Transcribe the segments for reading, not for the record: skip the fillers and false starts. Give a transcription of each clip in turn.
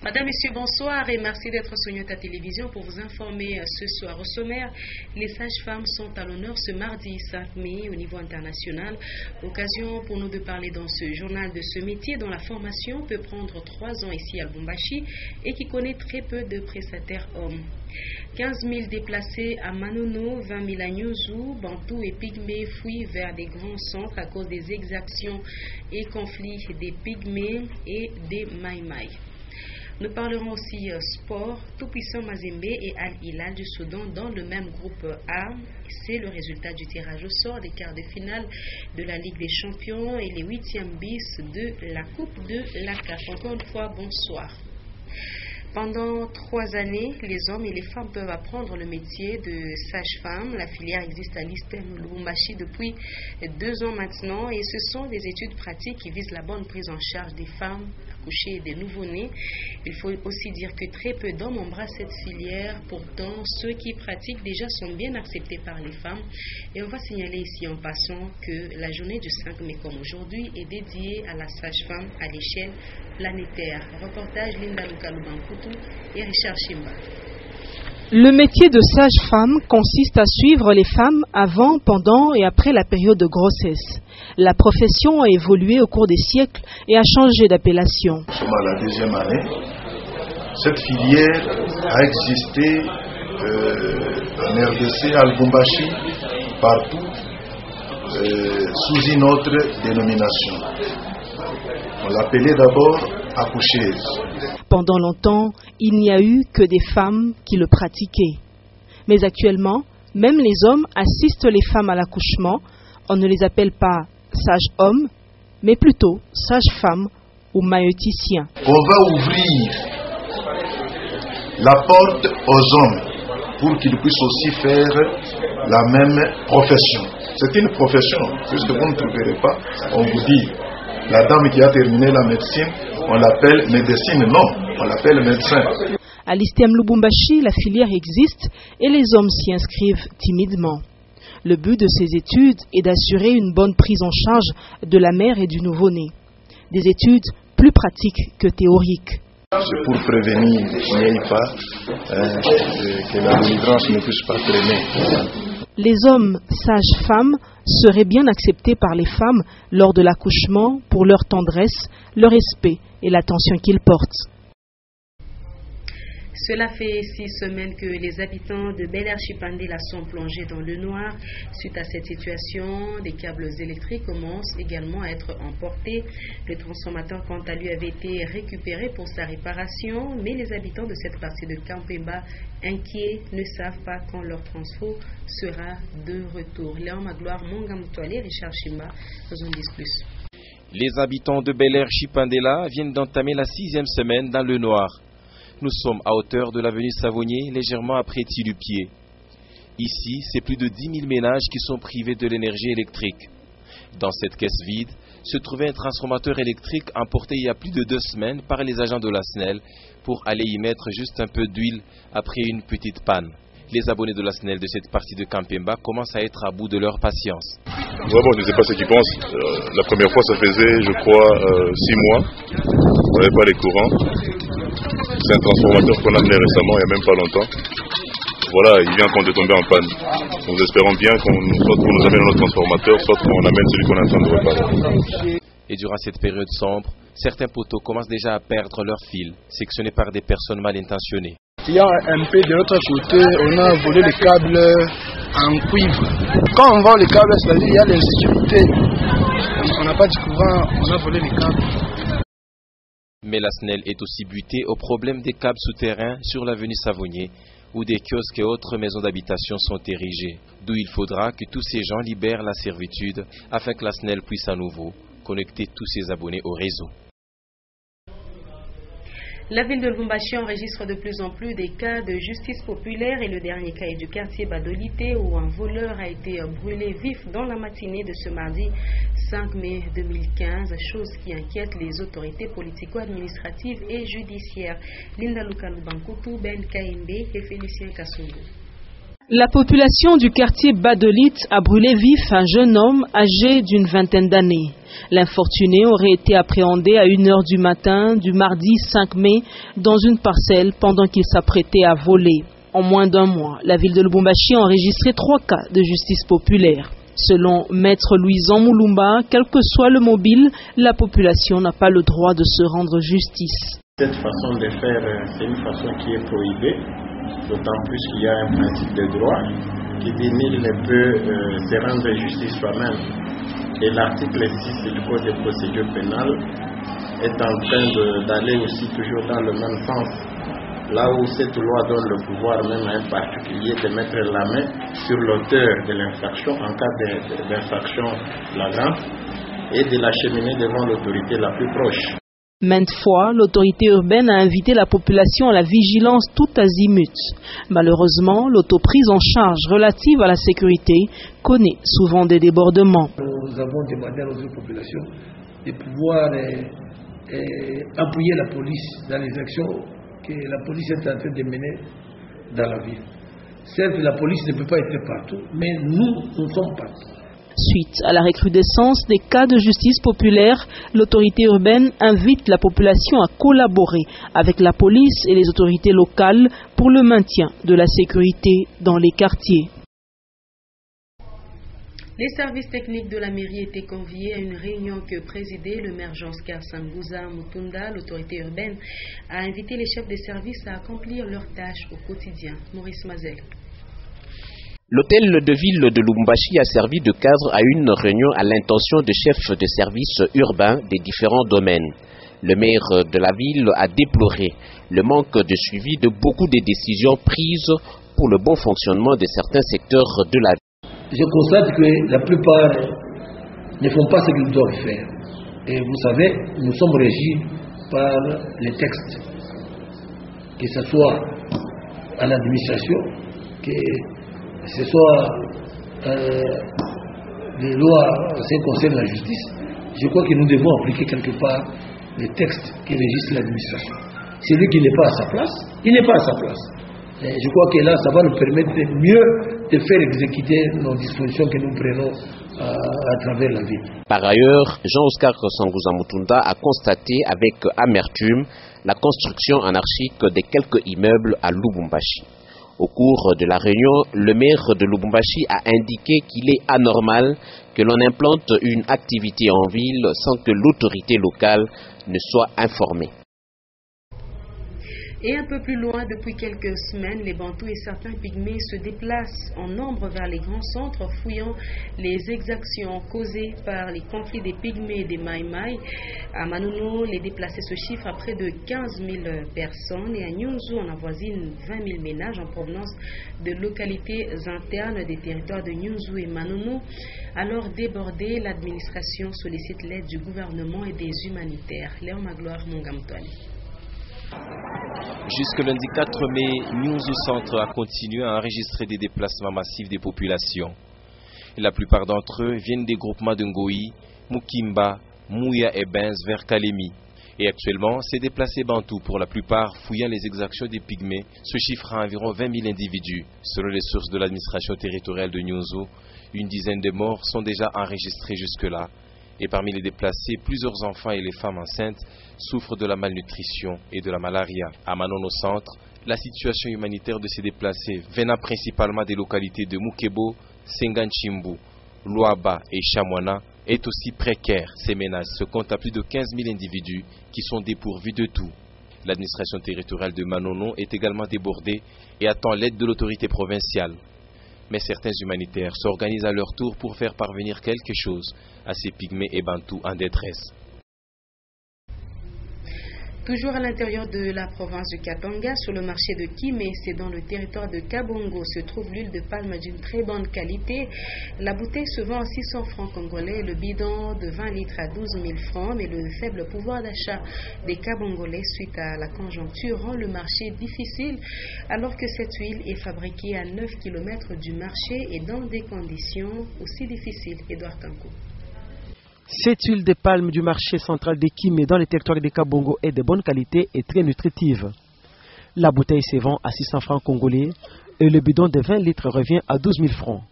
Madame, Messieurs, bonsoir et merci d'être sur notre télévision pour vous informer ce soir. Au sommaire, les sages-femmes sont à l'honneur ce mardi 5 mai au niveau international. Occasion pour nous de parler dans ce journal de ce métier dont la formation peut prendre 3 ans ici à Lubumbashi et qui connaît très peu de prestataires hommes. 15 000 déplacés à Manono, 20 000 à Nyuzu, Bantou et Pygmées fuient vers des grands centres à cause des exactions et conflits des Pygmées et des Maïmaï. Nous parlerons aussi sport. Tout-Puissant Mazembe et Al-Hilal du Soudan dans le même groupe A. C'est le résultat du tirage au sort des quarts de finale de la Ligue des Champions et les 8e bis de la Coupe de la CAF. Encore une fois, bonsoir. Pendant 3 années, les hommes et les femmes peuvent apprendre le métier de sage-femme. La filière existe à l'ISTEM Lubumbashi depuis 2 ans maintenant et ce sont des études pratiques qui visent la bonne prise en charge des femmes accouchées et des nouveau-nés. Il faut aussi dire que très peu d'hommes embrassent cette filière. Pourtant, ceux qui pratiquent déjà sont bien acceptés par les femmes. Et on va signaler ici en passant que la journée du 5 mai comme aujourd'hui est dédiée à la sage-femme à l'échelle planétaire. Reportage Linda Lukalubankutu et Richard Chimba. Le métier de sage-femme consiste à suivre les femmes avant, pendant et après la période de grossesse. La profession a évolué au cours des siècles et a changé d'appellation. Nous sommes à la 2e année. Cette filière a existé en RDC, à Lubumbashi, partout, sous une autre dénomination. On l'appelait d'abord accoucheuse. Pendant longtemps, il n'y a eu que des femmes qui le pratiquaient. Mais actuellement, même les hommes assistent les femmes à l'accouchement. On ne les appelle pas sages-hommes, mais plutôt sages-femmes ou maïoticiens. On va ouvrir la porte aux hommes pour qu'ils puissent aussi faire la même profession. C'est une profession, puisque vous ne trouverez pas, on vous dit, la dame qui a terminé la médecine, on l'appelle médecine, non, on l'appelle médecin. À l'ISTEM Lubumbashi, la filière existe et les hommes s'y inscrivent timidement. Le but de ces études est d'assurer une bonne prise en charge de la mère et du nouveau-né. Des études plus pratiques que théoriques. C'est pour prévenir qu'il n'y ait pas, que la délivrance ne puisse pas traîner. Les hommes sages-femmes seraient bien acceptés par les femmes lors de l'accouchement pour leur tendresse, leur respect et l'attention qu'ils portent. Cela fait 6 semaines que les habitants de Bel Air Chipandela sont plongés dans le noir. Suite à cette situation, des câbles électriques commencent également à être emportés. Le transformateur, quant à lui, avait été récupéré pour sa réparation, mais les habitants de cette partie de Kampemba, inquiets, ne savent pas quand leur transfo sera de retour. Léon Magloire, Mongam Toilé, Richard Chimba, nous en disent plus. Les habitants de Bel Air Chipandela viennent d'entamer la 6e semaine dans le noir. Nous sommes à hauteur de l'avenue Savonnier, légèrement après Tilupier. Ici, c'est plus de 10 000 ménages qui sont privés de l'énergie électrique. Dans cette caisse vide, se trouvait un transformateur électrique emporté il y a plus de 2 semaines par les agents de la SNEL pour aller y mettre juste un peu d'huile après une petite panne. Les abonnés de la SNEL de cette partie de Kampemba commencent à être à bout de leur patience. Vraiment, je ne sais pas ce qu'ils pensent. La première fois, ça faisait, je crois, 6 mois. On n'avait pas les courants. C'est un transformateur qu'on a amené récemment, il n'y a même pas longtemps. Voilà, il vient quand on est tombé en panne. Nous espérons bien soit qu'on nous amène notre transformateur, soit qu'on amène celui qu'on est en train de réparer. Et durant cette période sombre, certains poteaux commencent déjà à perdre leur fil, sectionnés par des personnes mal intentionnées. Il y a un peu de l'autre côté, on a volé les câbles en cuivre. Quand on vole les câbles, c'est-à-dire qu'il y a l'insécurité. On n'a pas de courant, on a volé les câbles. Mais la SNEL est aussi butée au problème des câbles souterrains sur l'avenue Savonnier, où des kiosques et autres maisons d'habitation sont érigées. D'où il faudra que tous ces gens libèrent la servitude afin que la SNEL puisse à nouveau connecter tous ses abonnés au réseau. La ville de Lubumbashi enregistre de plus en plus des cas de justice populaire et le dernier cas est du quartier Badolité où un voleur a été brûlé vif dans la matinée de ce mardi 5 mai 2015, chose qui inquiète les autorités politico-administratives et judiciaires. Linda Lukalubankutu, Ben Kaimbe et Félicien Kassongo. La population du quartier Badelit a brûlé vif un jeune homme âgé d'une vingtaine d'années. L'infortuné aurait été appréhendé à 1h du matin du mardi 5 mai dans une parcelle pendant qu'il s'apprêtait à voler. En moins d'un mois, la ville de Lubumbashi a enregistré 3 cas de justice populaire. Selon Maître Louison Moulumba, quel que soit le mobile, la population n'a pas le droit de se rendre justice. Cette façon de faire, c'est une façon qui est prohibée, d'autant plus qu'il y a un principe de droit qui dit nul ne peut se rendre justice soi-même. Et l'article 6 du Code de procédure pénale est en train d'aller aussi toujours dans le même sens. Là où cette loi donne le pouvoir même à un particulier de mettre la main sur l'auteur de l'infraction en cas d'infraction flagrante et de l'acheminer devant l'autorité la plus proche. Maintes fois, l'autorité urbaine a invité la population à la vigilance tout azimut. Malheureusement, l'autoprise en charge relative à la sécurité connaît souvent des débordements. Nous avons demandé à notre population de pouvoir appuyer la police dans les actions que la police est en train de mener dans la ville. Certes, la police ne peut pas être partout, mais nous sommes partout. Suite à la recrudescence des cas de justice populaire, l'autorité urbaine invite la population à collaborer avec la police et les autorités locales pour le maintien de la sécurité dans les quartiers. Les services techniques de la mairie étaient conviés à une réunion que présidait le maire Jean-Oscar Sanguza Mutunda. L'autorité urbaine a invité les chefs des services à accomplir leurs tâches au quotidien. Maurice Mazel. L'hôtel de ville de Lubumbashi a servi de cadre à une réunion à l'intention de chefs de services urbains des différents domaines. Le maire de la ville a déploré le manque de suivi de beaucoup des décisions prises pour le bon fonctionnement de certains secteurs de la ville. Je constate que la plupart ne font pas ce qu'ils doivent faire. Et vous savez, nous sommes régis par les textes, que ce soit à l'administration, que ce soit les lois en ce qui concerne la justice. Je crois que nous devons appliquer quelque part les textes qui régissent l'administration. Celui qui n'est pas à sa place, il n'est pas à sa place. Et je crois que là, ça va nous permettre de mieux de faire exécuter nos dispositions que nous prenons à travers la ville. Par ailleurs, Jean-Oscar Sanguza Mutunda a constaté avec amertume la construction anarchique de quelques immeubles à Lubumbashi. Au cours de la réunion, le maire de Lubumbashi a indiqué qu'il est anormal que l'on implante une activité en ville sans que l'autorité locale ne soit informée. Et un peu plus loin, depuis quelques semaines, les Bantous et certains pygmées se déplacent en nombre vers les grands centres, fouillant les exactions causées par les conflits des pygmées et des maïmaï. À Manono, les déplacés se chiffrent à près de 15 000 personnes et à Nyunzu, on avoisine 20 000 ménages en provenance de localités internes des territoires de Nyunzu et Manono. Alors débordée, l'administration sollicite l'aide du gouvernement et des humanitaires. Léon Magloire, Mongamtoani. Jusque lundi 4 mai, Nyunzu Centre a continué à enregistrer des déplacements massifs des populations. Et la plupart d'entre eux viennent des groupements de Ngoï, Mukimba, Mouya et Benz vers Kalemi. Et actuellement, ces déplacés bantous, pour la plupart fouillant les exactions des pygmées, se chiffrent à environ 20 000 individus. Selon les sources de l'administration territoriale de Nyunzu, une dizaine de morts sont déjà enregistrés jusque-là. Et parmi les déplacés, plusieurs enfants et les femmes enceintes souffrent de la malnutrition et de la malaria. À Manono Centre, la situation humanitaire de ces déplacés, venant principalement des localités de Mukebo, Senganchimbu, Luaba et Chamwana, est aussi précaire. Ces ménages se comptent à plus de 15 000 individus qui sont dépourvus de tout. L'administration territoriale de Manono est également débordée et attend l'aide de l'autorité provinciale. Mais certains humanitaires s'organisent à leur tour pour faire parvenir quelque chose à ces pygmées et bantous en détresse. Toujours à l'intérieur de la province du Katanga, sur le marché de Kimé, c'est dans le territoire de Kabongo, se trouve l'huile de palme d'une très bonne qualité. La bouteille se vend à 600 francs congolais, le bidon de 20 litres à 12 000 francs, mais le faible pouvoir d'achat des Kabongolais suite à la conjoncture rend le marché difficile, alors que cette huile est fabriquée à 9 km du marché et dans des conditions aussi difficiles. Edouard Kanko. Cette huile de palme du marché central de Kimé dans le territoire de Kabongo est de bonne qualité et très nutritive. La bouteille se vend à 600 francs congolais et le bidon de 20 litres revient à 12 000 francs.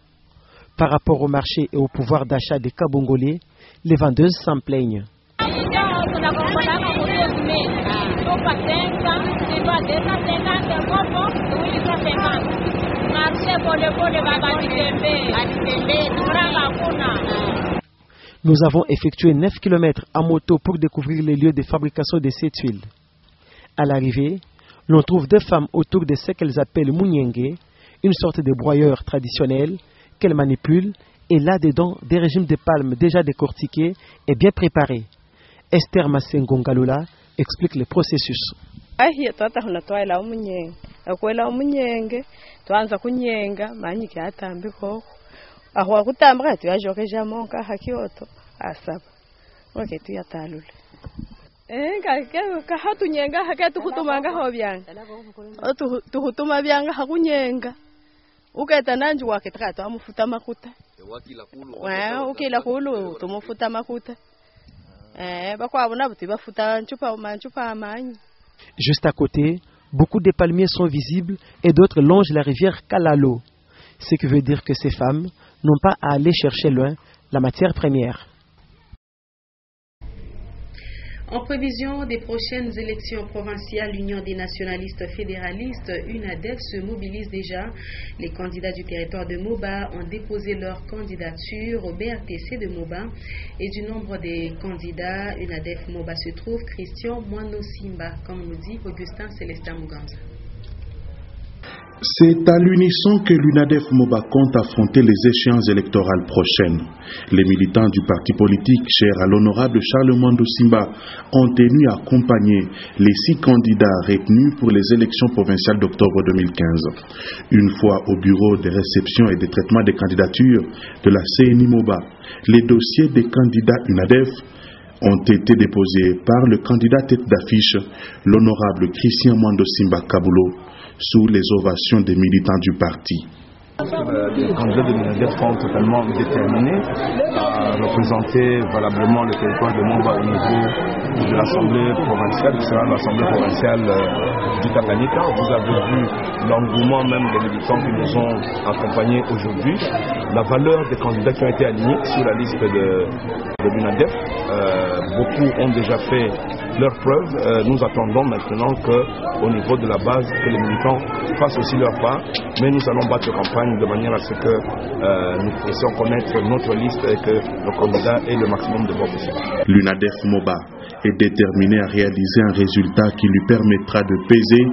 Par rapport au marché et au pouvoir d'achat des Kabongolais, les vendeuses s'en plaignent. Nous avons effectué 9 km à moto pour découvrir les lieux de fabrication de cette huile. À l'arrivée, l'on trouve deux femmes autour de ce qu'elles appellent Munyenge, une sorte de broyeur traditionnel qu'elles manipulent, et là-dedans des régimes de palme déjà décortiqués et bien préparés. Esther Masengongalula explique le processus. Juste à côté, beaucoup de palmiers sont visibles et d'autres longent la rivière Kalalo. Ce qui veut dire que ces femmes n'ont pas à aller chercher loin la matière première. En prévision des prochaines élections provinciales, l'Union des nationalistes fédéralistes, UNADEF, se mobilise déjà. Les candidats du territoire de Moba ont déposé leur candidature au BRTC de Moba. Et du nombre des candidats, UNADEF Moba se trouve Christian Moino Simba, comme nous dit Augustin Célestin Muganza. C'est à l'unisson que l'UNADEF Moba compte affronter les échéances électorales prochaines. Les militants du parti politique cher à l'honorable Charles Moino Simba ont tenu à accompagner les 6 candidats retenus pour les élections provinciales d'octobre 2015. Une fois au bureau de réception et de traitement des candidatures de la CNI Moba, les dossiers des candidats UNADEF ont été déposés par le candidat tête d'affiche, l'honorable Christian Moino Simba Kabulo, sous les ovations des militants du parti. Les candidats de l'UNADEF sont totalement déterminés à représenter valablement le territoire de Moba au niveau de l'Assemblée provinciale, qui sera l'Assemblée provinciale du Tanganyika. Vous avez vu l'engouement même des militants qui nous ont accompagnés aujourd'hui. La valeur des candidats qui ont été alignés sur la liste de l'UNADEF, beaucoup ont déjà fait leurs preuves. Nous attendons maintenant qu'au niveau de la base, que les militants fassent aussi leur part, mais nous allons battre campagne de manière à ce que nous puissions connaître notre liste et que nos candidats aient le maximum de voix possible. L'UNADEF Moba est déterminé à réaliser un résultat qui lui permettra de peser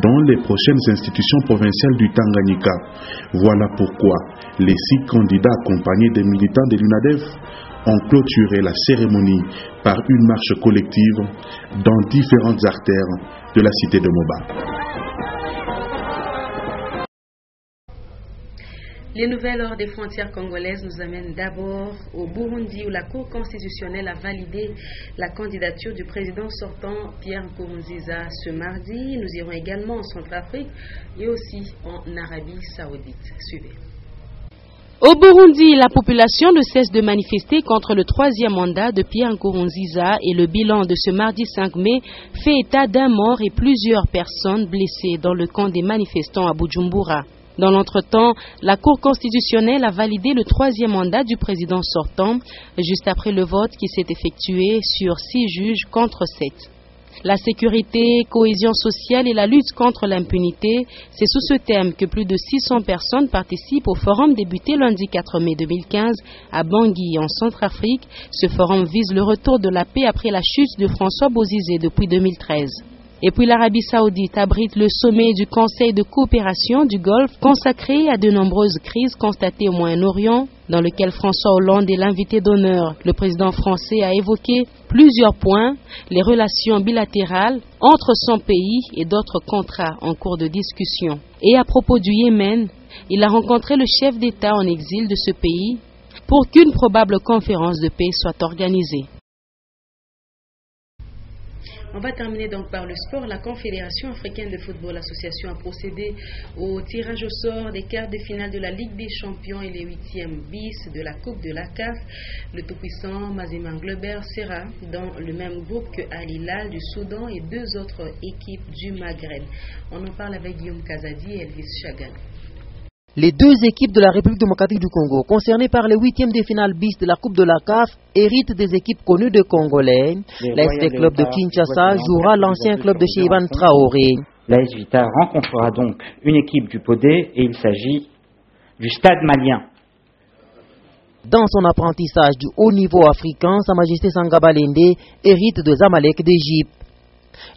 dans les prochaines institutions provinciales du Tanganyika. Voilà pourquoi les 6 candidats accompagnés des militants de l'UNADEF ont clôturé la cérémonie par une marche collective dans différentes artères de la cité de Moba. Les nouvelles hors des frontières congolaises nous amènent d'abord au Burundi où la Cour constitutionnelle a validé la candidature du président sortant Pierre Nkurunziza ce mardi. Nous irons également en Centrafrique et aussi en Arabie Saoudite. Suivez. Au Burundi, la population ne cesse de manifester contre le 3e mandat de Pierre Nkurunziza et le bilan de ce mardi 5 mai fait état d'un mort et plusieurs personnes blessées dans le camp des manifestants à Bujumbura. Dans l'entretemps, la Cour constitutionnelle a validé le 3e mandat du président sortant, juste après le vote qui s'est effectué sur 6 juges contre 7. La sécurité, cohésion sociale et la lutte contre l'impunité, c'est sous ce thème que plus de 600 personnes participent au forum débuté lundi 4 mai 2015 à Bangui, en Centrafrique. Ce forum vise le retour de la paix après la chute de François Bozizé depuis 2013. Et puis l'Arabie Saoudite abrite le sommet du Conseil de coopération du Golfe consacré à de nombreuses crises constatées au Moyen-Orient, dans lequel François Hollande est l'invité d'honneur. Le président français a évoqué plusieurs points, les relations bilatérales entre son pays et d'autres contrats en cours de discussion. Et à propos du Yémen, il a rencontré le chef d'État en exil de ce pays pour qu'une probable conférence de paix soit organisée. On va terminer donc par le sport. La Confédération africaine de football association a procédé au tirage au sort des quarts de finale de la Ligue des champions et les 8e bis de la Coupe de la CAF. Le tout-puissant Mazembe Anglebert sera dans le même groupe que Al Hilal du Soudan et 2 autres équipes du Maghreb. On en parle avec Guillaume Kazadi et Elvis Chagan. Les 2 équipes de la République démocratique du Congo concernées par les 8e de finale bis de la Coupe de la CAF héritent des équipes connues de Congolais. L'AS Club de Kinshasa jouera l'ancien club de chez Ivan Traoré. L'AS Vita rencontrera donc une équipe du Podé et il s'agit du Stade malien. Dans son apprentissage du haut niveau africain, Sa Majesté Sangaba Lende hérite de Zamalek d'Égypte.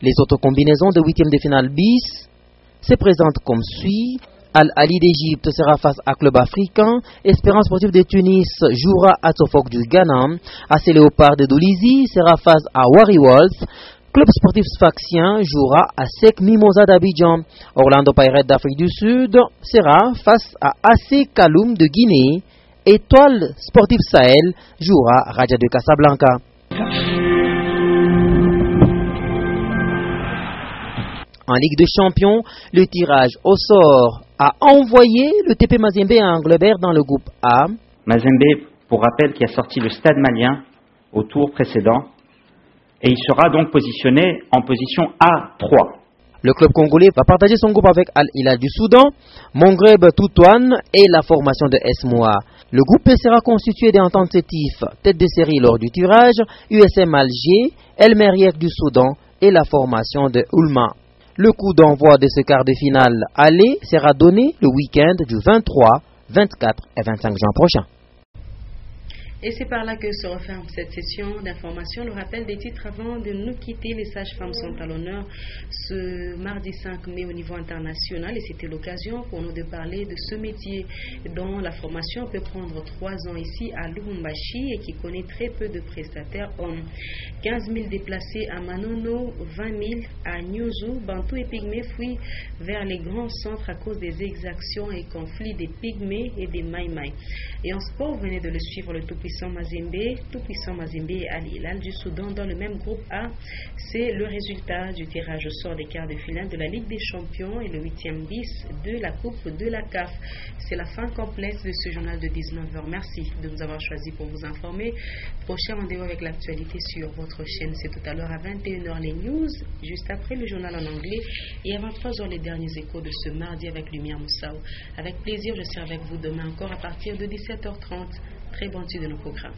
Les autres combinaisons de 8e de finale bis se présentent comme suit. Al-Ali d'Égypte sera face à Club africain. Espérance sportive de Tunis jouera à Sofok du Ghana. AC Léopard de Dolisie sera face à Wari Wolves. Club sportif sfaxien jouera à Sek Mimosa d'Abidjan. Orlando Pirates d'Afrique du Sud sera face à AC Kaloum de Guinée. Étoile sportive Sahel jouera Raja de Casablanca. En Ligue des Champions, le tirage au sort a envoyé le TP Mazembe à Anglebert dans le groupe A. Mazembe, pour rappel, qui a sorti le Stade malien au tour précédent. Et il sera donc positionné en position A3. Le club congolais va partager son groupe avec Al Hilal du Soudan, Mongreb Toutouane et la formation de Esmoa. Le groupe sera constitué d'ententes sétifs, tête de série lors du tirage, USM Alger, El Merreikh du Soudan et la formation de Oulma. Le coup d'envoi de ce quart de finale aller sera donné le week-end du 23, 24 et 25 juin prochain. Et c'est par là que se referme cette session d'information. Le rappel des titres avant de nous quitter. Les sages-femmes sont à l'honneur ce mardi 5 mai au niveau international et c'était l'occasion pour nous de parler de ce métier dont la formation peut prendre 3 ans ici à Lubumbashi et qui connaît très peu de prestataires hommes. 15 000 déplacés à Manono, 20 000 à Nyuzu, Bantou et Pygmées fuient vers les grands centres à cause des exactions et conflits des Pygmées et des Maïmaï. Et en sport, vous venez de le suivre, le tout-puissant Mazembe et Al Hilal du Soudan dans le même groupe A. C'est le résultat du tirage au sort des quarts de finale de la Ligue des champions et le 8e bis de la Coupe de la CAF. C'est la fin complète de ce journal de 19h. Merci de nous avoir choisi pour vous informer. Prochain rendez-vous avec l'actualité sur votre chaîne, c'est tout à l'heure à 21h les news, juste après le journal en anglais et à 23h les derniers échos de ce mardi avec Lumière Moussaou. Avec plaisir, je serai avec vous demain encore à partir de 17h30. Très bonne suite de nos programmes.